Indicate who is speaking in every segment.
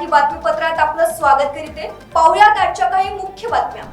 Speaker 1: मराठी बातमीपत्रात आपलं स्वागत करीते। पाहुयात आजच्या काही मुख्य बातम्या।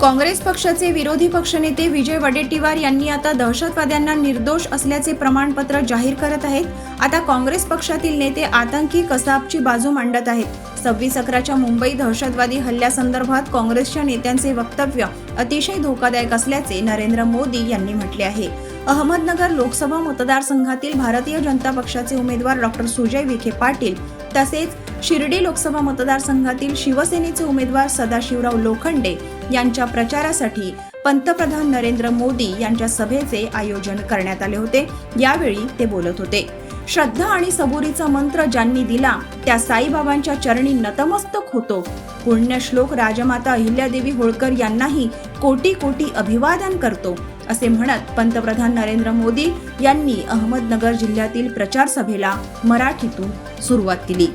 Speaker 2: काँग्रेस पक्षाचे विरोधी पक्षनेते विजय वडेट्टीवार यांनी आता दहशतवाद्यांना निर्दोष असल्याचे प्रमाणपत्र जाहीर करत आहेत। आता काँग्रेस पक्षातील नेते आतंकी कसाबची बाजू मांडत आहेत। 26/11च्या मुंबई दहशतवादी हल्ल्यासंदर्भात काँग्रेसच्या नेत्यांचे वक्तव्य अतिशय धोकादायक असल्याचे नरेंद्र मोदी यांनी म्हटले आहे। अहमदनगर लोकसभा मतदारसंघातील भारतीय जनता पक्षाचे उमेदवार डॉ. सुजय विखे पाटील तसेच शिर्डी लोकसभा मतदारसंघातील शिवसेनेचे उमेदवार सदाशिवराव लोखंडे यांच्या प्रचारासाठी पंतप्रधान नरेंद्र मोदी यांच्या सभेचे आयोजन करण्यात आले होते। यावेळी ते बोलत होते। श्रद्धा आणि सबुरीचा मंत्र ज्यांनी दिला त्या साईबाबांच्या चरणी नतमस्तक होतो। पुण्यश्लोक राजमाता अहिल्यादेवी होळकर यांनाही कोटी कोटी अभिवादन करतो, असे म्हणत पंतप्रधान नरेंद्र मोदी यांनी अहमदनगर जिल्ह्यातील प्रचार सभेला मराठीतून सुरुवात केली।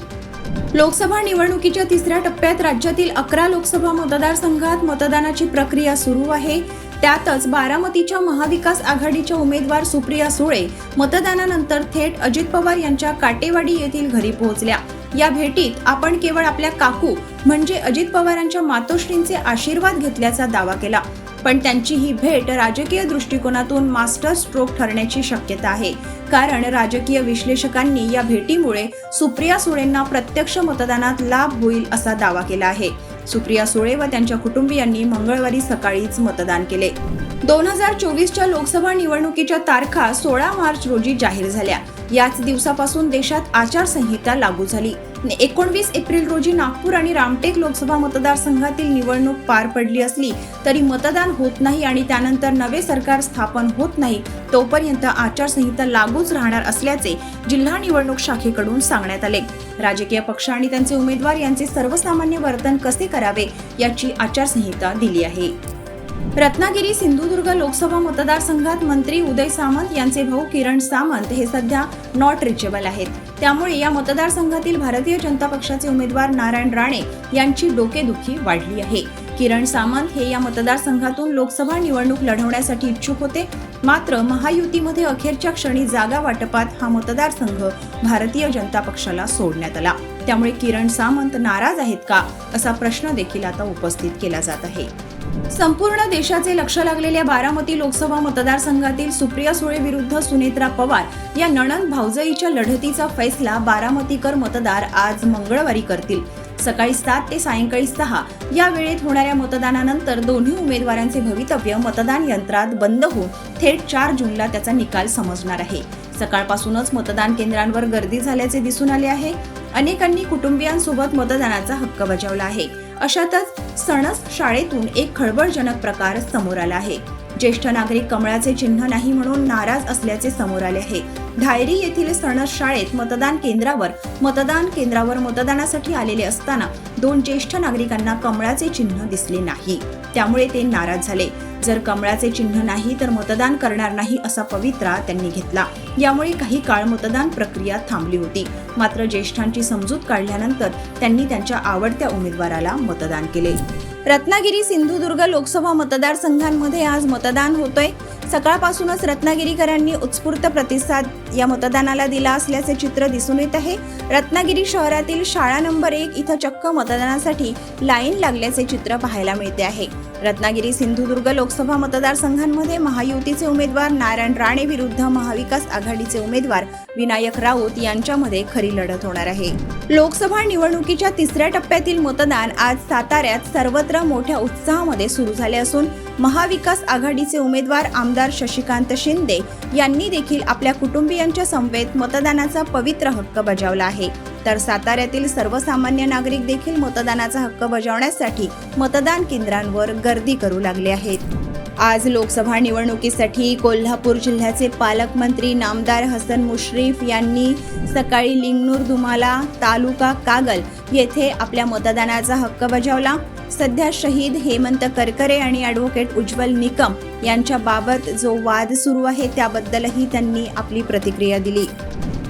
Speaker 2: लोकसभा निवडणुकीच्या तिसऱ्या टप्प्यात राज्यातील 11 लोकसभा मतदारसंघात मतदानाची प्रक्रिया सुरू आहे। त्यातच बारामतीच्या महाविकास आघाडीच्या उमेदवार सुप्रिया सुळे मतदानानंतर थेट अजित पवार यांच्या काटेवाडी येथील घरी पोहोचल्या। या भेटीत आपण केवळ आपल्या काकू म्हणजे अजित पवारांच्या मातोश्रींचे आशीर्वाद घेतल्याचा दावा केला, पण त्यांची ही भेट राजकीय दृष्टिकोनातून मास्टर स्ट्रोक ठरण्याची शक्यता आहे, कारण राजकीय विश्लेषकांनी या भेटीमुळे सुप्रिया सुळेंना प्रत्यक्ष मतदानात लाभ होईल असा दावा केला आहे। सुप्रिया सुळे व त्यांच्या कुटुंबियांनी मंगळवारी सकाळीच मतदान केले। 2024च्या लोकसभा निवडणुकीच्या तारखा 16 मार्च रोजी जाहीर झाल्या। याच दिवसापासून देशात आचारसंहिता लागू झाली। 19 एप्रिल रोजी नागपूर आणि रामटेक लोकसभा मतदारसंघातील निवडणूक पार पडली असली तरी मतदान होत नाही आणि त्यानंतर नवे सरकार स्थापन होत नाही तोपर्यंत आचारसंहिता लागूच राहणार असल्याचे जिल्हा निवडणूक शाखेकडून सांगण्यात आले। राजकीय पक्ष आणि त्यांचे उमेदवार यांचे सर्वसामान्य वर्तन कसे करावे याची आचारसंहिता दिली आहे। रत्नागिरी सिंधुदुर्ग लोकसभा मतदारसंघात मंत्री उदय सामंत यांचे भाऊ किरण सामंत हे सध्या नॉट रिचेबल आहेत। त्यामुळे या मतदारसंघातील भारतीय जनता पक्षाचे उमेदवार नारायण राणे यांची डोकेदुखी वाढली आहे। किरण सामंत हे या मतदारसंघातून लोकसभा निवडणूक लढवण्यासाठी इच्छुक होते, मात्र महायुतीमध्ये अखेरच्या क्षणी जागा वाटपात हा मतदारसंघ भारतीय जनता पक्षाला सोडण्यात आला। त्यामुळे किरण सामंत नाराज आहेत का असा प्रश्न देखील आता उपस्थित केला जात आहे। संपूर्ण देशाचे लक्ष लागलेल्या बारामती लोकसभा मतदारसंघातील सुप्रिया सुळे विरुद्ध सुनेत्रा पवार या नणंद भावजईच्या लढतीचा फैसला बारामतीकर मतदार आज मंगळवारी करतील। सकाळी 7 ते सायंकाळी 6 या वेळेत होणाऱ्या मतदानानंतर दोन्ही उमेदवारांचे भवितव्य मतदान यंत्रात बंद होऊन थेट 4 जूनला त्याचा निकाल समजणार आहे। सकाळपासूनच मतदान केंद्रांवर गर्दी झाल्याचे दिसून आले आहे। अनेकांनी कुटुंबियांसोबत मतदानाचा हक्क बजावला आहे। अशातच सणस शाळेतून एक खळबळजनक प्रकार समोर आला आहे। ज्येष्ठ नागरिक कमळाचे चिन्ह नाही म्हणून नाराज असल्याचे समोर आले आहे। धायरी येथील सणस शाळेत मतदान केंद्रावर मतदानासाठी आलेले असताना 2 ज्येष्ठ नागरिकांना कमळाचे चिन्ह दिसले नाही, त्यामुळे ते नाराज झाले। जर कमळाचे चिन्ह नाही तर मतदान करणार नाही असा पवित्रा त्यांनी घेतला। यामुळे काही काळ मतदान प्रक्रिया थांबली होती, मात्र ज्येष्ठांची समजूत काढल्यानंतर त्यांनी त्यांच्या आवडत्या उमेदवाराला मतदान केले। रत्नागिरी सिंधुदुर्ग लोकसभा मतदारसंघांमध्ये आज मतदान होतोय। सकाळपासूनच रत्नागिरीकरांनी उत्स्फूर्त प्रतिसाद या मतदानाला दिला असल्याचे चित्र दिसून येत आहे। रत्नागिरी शहरातील शाळा नंबर 1 इथं चक्क मतदानासाठी लाईन लागल्याचे चित्र पाहायला मिळते आहे। रत्नागिरी सिंधुदुर्ग लोकसभा मतदारसंघांमध्ये महायुतीचे उमेदवार नारायण राणे विरुद्ध महाविकास आघाडीचे उमेदवार विनायक राऊत यांच्यामध्ये खरी लढत होणार आहे। लोकसभा निवडणुकीच्या तिसऱ्या टप्प्यातील मतदान आज साताऱ्यात सर्वत्र मोठ्या उत्साहामध्ये सुरू झाले असून महाविकास आघाडीचे उमेदवार आमदार शशिकांत शिंदे यांनी देखील आपल्या कुटुंबियांच्या समवेत मतदानाचा पवित्र हक्क बजावला आहे। तर साताऱ्यातील सर्वसामान्य नागरिक देखील मतदानाचा हक्क बजावण्यासाठी मतदान केंद्रांवर गर्दी करू लागले आहेत। आज लोकसभा निवडणुकीसाठी कोल्हापूर जिल्ह्याचे पालकमंत्री नामदार हसन मुश्रीफ यांनी सकाळी लिंगनूर दुमाला तालुका कागल येथे आपल्या मतदानाचा हक्क बजावला। सध्या शहीद हेमंत करकरे आणि ॲडव्होकेट उज्ज्वल निकम यांच्याबाबत जो वाद सुरू आहे त्याबद्दलही त्यांनी आपली प्रतिक्रिया दिली।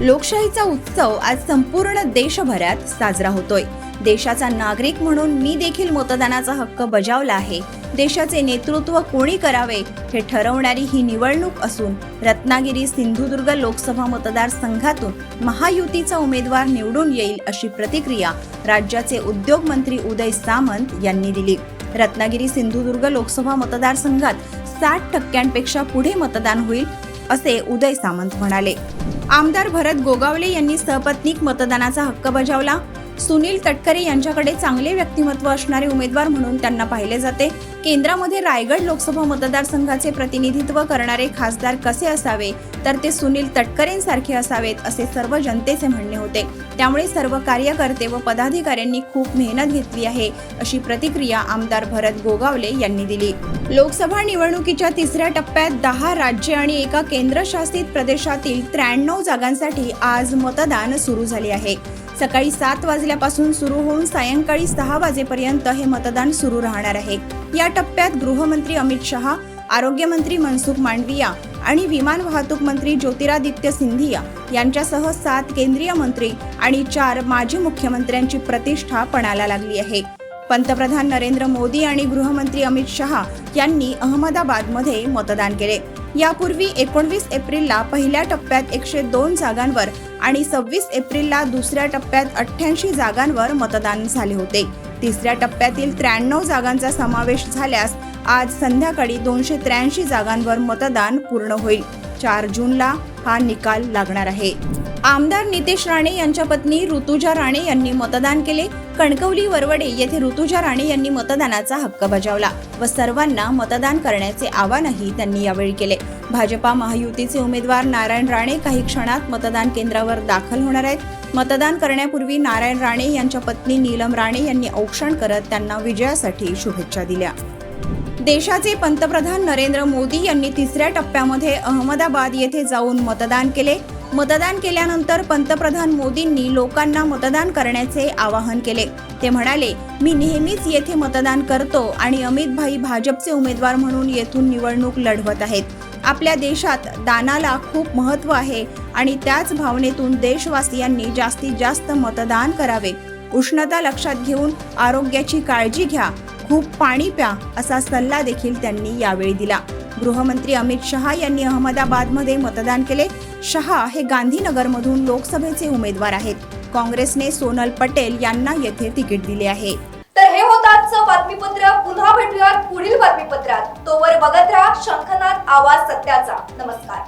Speaker 2: लोकशाहीचा उत्सव आज संपूर्ण देशभरात साजरा होतोय। देशाचा नागरिक म्हणून मी देखील मतदानाचा हक्क बजावला आहे। देशाचे नेतृत्व कोणी करावे हे ठरवणारी ही निवडणूक असून रत्नागिरी सिंधुदुर्ग लोकसभा मतदारसंघातून महायुतीचा उमेदवार निवडून येईल अशी प्रतिक्रिया राज्याचे उद्योग मंत्री उदय सामंत यांनी दिली। रत्नागिरी सिंधुदुर्ग लोकसभा मतदारसंघात 60% पुढे मतदान होईल असे उदय सामंत म्हणाले। आमदार भरत गोगावले यांनी सपत्नीक मतदानाचा हक्क बजावला। सुनील तटकरे यांच्याकडे चांगले व्यक्तिमत्व असणारे उमेदवार म्हणून त्यांना पाहिले जाते। केंद्रामध्ये रायगड लोकसभा मतदारसंघाचे प्रतिनिधित्व करणारे खासदार कसे असावे तर ते सुनील तटकरेंसारखे असावेत असे सर्व जनतेचे म्हणणे होते। त्यामुळे सर्व कार्यकर्ते व पदाधिकाऱ्यांनी खूप मेहनत घेतली आहे अशी प्रतिक्रिया आमदार भरत गोगावले यांनी दिली। लोकसभा निवडणुकीच्या तिसऱ्या टप्प्यात 10 राज्ये आणि एका केंद्रशासित प्रदेशातील 93 जागांसाठी आज मतदान सुरू झाले आहे। सकाळी 7 वाजल्यापासून सुरू होऊन सायंकाळी 6 वाजेपर्यंत हे मतदान सुरू राहणार आहे। या टप्प्यात गृहमंत्री अमित शहा, आरोग्यमंत्री मनसुख मांडविया आणि विमान वाहतूक मंत्री ज्योतिरादित्य सिंधिया यांच्यासह 7 केंद्रीय मंत्री आणि 4 माजी मुख्यमंत्र्यांची प्रतिष्ठा पणाला लागली आहे। पंतप्रधान नरेंद्र मोदी आणि गृहमंत्री अमित शहा यांनी अहमदाबादमध्ये मतदान केले। यापूर्वी 19 एप्रिलला पहिल्या टप्प्यात 102 जागांवर आणि 26 एप्रिलला दुसऱ्या टप्प्यात 88 जागांवर मतदान झाले होते। तिसऱ्या टप्प्यातील 93 जागांचा समावेश झाल्यास आज संध्याकाळी 283 जागांवर मतदान पूर्ण होईल। 4 जूनला हा निकाल लागणार आहे। आमदार नितेश राणे यांच्या पत्नी ऋतुजा राणे यांनी मतदान केले। कणकवली वरवडे येथे ऋतुजा राणे यांनी मतदानाचा हक्क बजावला व सर्वांना मतदान करण्याचे आवाहनही त्यांनी यावेळी केले। भाजपा महायुतीचे उमेदवार नारायण राणे काही क्षणात मतदान केंद्रावर दाखल होणार आहेत। मतदान करण्यापूर्वी नारायण राणे यांच्या पत्नी नीलम राणे यांनी औक्षण करत त्यांना विजयासाठी शुभेच्छा दिल्या। देशाचे पंतप्रधान नरेंद्र मोदी यांनी तिसऱ्या टप्प्यामध्ये अहमदाबाद येथे जाऊन मतदान केले। मतदान केल्यानंतर पंतप्रधान मोदींनी लोकांना मतदान करण्याचे आवाहन केले। ते म्हणाले, मी नेहमीच येथे मतदान करतो आणि अमित भाई भाजपचे उमेदवार म्हणून येथून निवडणूक लढवत आहेत। आपल्या देशात दानाला खूप महत्त्व आहे आणि त्याच भावनेतून देशवासियांनी जास्तीत जास्त मतदान करावे। उष्णता लक्षात घेऊन आरोग्याची काळजी घ्या, खूप पाणी प्या असा सल्ला देखील त्यांनी यावेळी दिला। गृहमंत्री अमित शहा यांनी अहमदाबादमध्ये मतदान केले। शहा हे गांधीनगरमधून लोकसभेचे उमेदवार आहेत। काँग्रेसने सोनल पटेल यांना येथे तिकीट दिले आहे।
Speaker 1: तर हे होतं आजचं बातमीपत्र। पुन्हा भेटूयात पुढील बातमीपत्रात। तोवर बघत राहा शंखनाद आवाज सत्याचा। नमस्कार।